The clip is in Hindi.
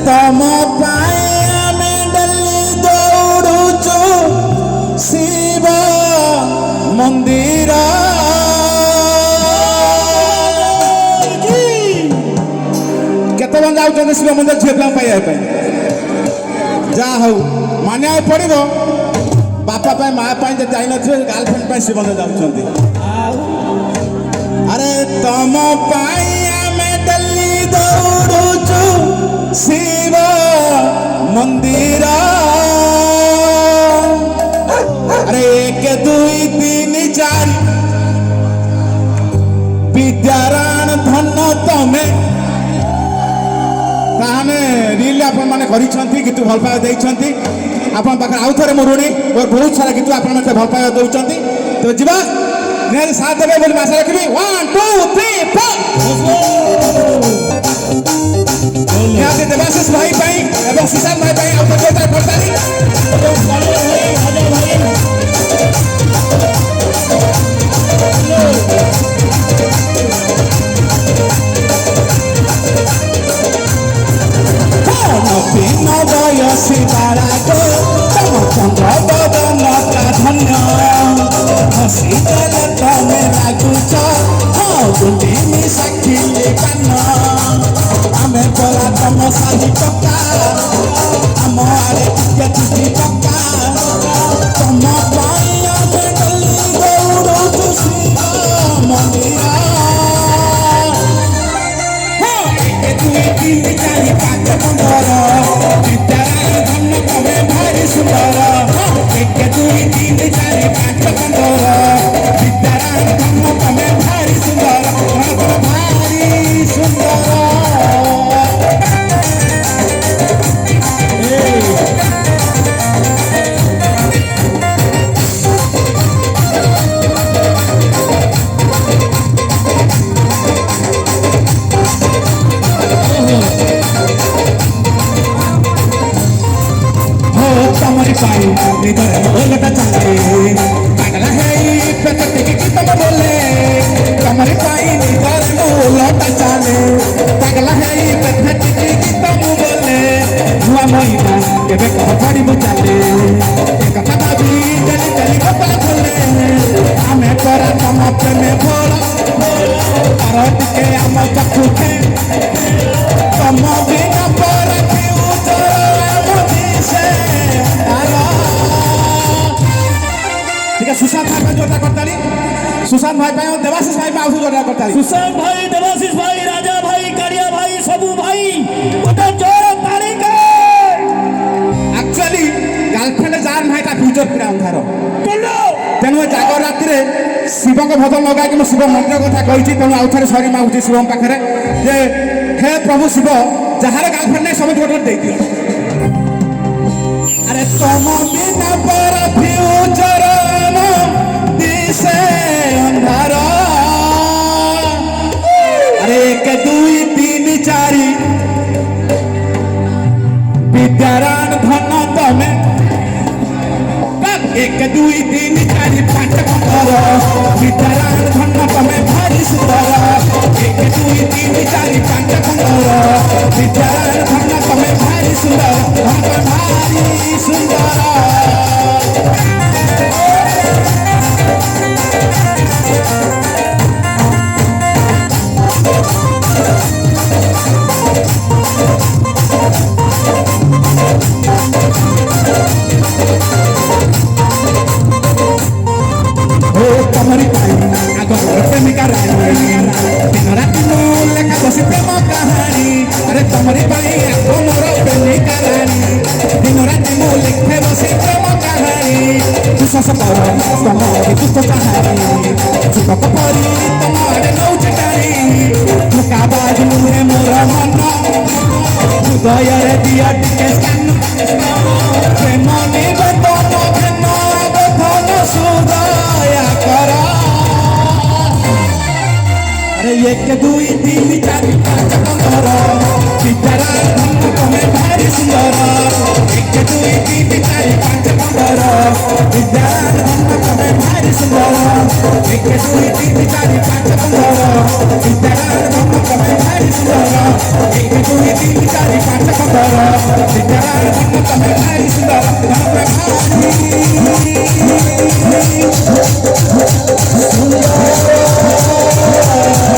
तम आमे डली दौड़ुचु शिव मंदिर केत बन जाऊँ शिव मंदिर झील पिला पाइबा जा हूँ मानिया पड़ो बापा माँ जाइन गर्लफ्रेंड शिव मंदिर जाऊँ अरे तम आमे डली दौड़ुचु शिव मंदिर अरे 1 2 3 4 विद्यारायण धन तमे ताने रील आपण माने करिसंती गीत भल पाए देइसंती आपण पाखर आउ थरे मोरुणी और बहुत सारा गीत आपण मते भल पाए दउचंती तो जीवा नेर साथ देबे बोली आशा रखबी 1 2 3 4 यहाँ के देवाशीष भाई भाई एवं सुशांत भाई भाई आउ थरे जोरदार करताली बयसी बाराको तम चंद्र बदन धन्य हसी देले तमे लागुच गुंडी साखिले कान आमे परा तम साली पक्का आम आरे टिके पक्का तम पाइया डली दौड़ुचु शिव मंदिर 1 2 3 4 5 15 विद्यारायण धन तमे भारी सुंदर 1 2 3 4 5 15 विद्यारायण धन तमे भारी सुंदर भारी सुंदर पाई निधर बोलता चले पागला है प्रकृति की तब बोले कमर पाई निधर बोलता चले पागला है प्रकृति की तब बोले हुआ महीना के बे कह पड़ी मुचाले एक कथा भी जली जली कपल खोले हमें करा तम प्रेम भोला आरत के हम चखु थे तम बिना पर सुशांत भाई जोरदार करताली सुशांत भाई और देवाशीष भाई आउ जोरदार करताली सुशांत भाई देवाशीष भाई राजा भाई कारिया भाई सबू भाई गोटे जोर ताली के एक्चुअली गर्लफ्रेंड जार भाईटा फ्यूचर पूरा अंधार तेणु जागर राति में शिव को भजन लगा कि शिव मंदिर कथा कही तेणु आउ थे सरी मागुची शिव पाखे जे हे प्रभु शिव जार गर्लफ्रेंड नहीं सब गोटे दे दियो अरे तुम बिना पर फ्यूचर दिशे अंधार अरे 1 2 3 4 विद्यारायण धन तमे 1 2 3 4 5 15 विद्यारायण धन तमे भारी सुंदर 1 2 3 4 5 15 विद्यारायण धन तमे भारी सुंदर भारी सुंदर कमरी पाई आगो प्रेमिका रानी दिन राति लेखा बसी प्रेम कहानी अरे कमरी पाई आगो मोर प्रेमिका रानी दिन राति लिखे बसी प्रेम कहानी विश्वास कर तम दुख कहानी चुपक परी तम आड़े नौच टाणी धोका बाज मुहे मोर मन हृदय रे दिया टिके स्कान प्रेम निवेदन घेन धन सुदया कर अरे 1 2 3 4 5 15 विद्यारायण धन तमे भारी सुंदर 1 2 3 4 5 15 विद्यारायण धन तमे भारी सुंदर 1 2 3 4 5 15 विद्यारायण धन तमे भारी सुंदर 1 ଦୁଇ ତିନି ଚାରି ପାଞ୍ଚ 15 ବିଚାରା ତମେ ଭାରି ସୁନ୍ଦର ତମେ ଭାରି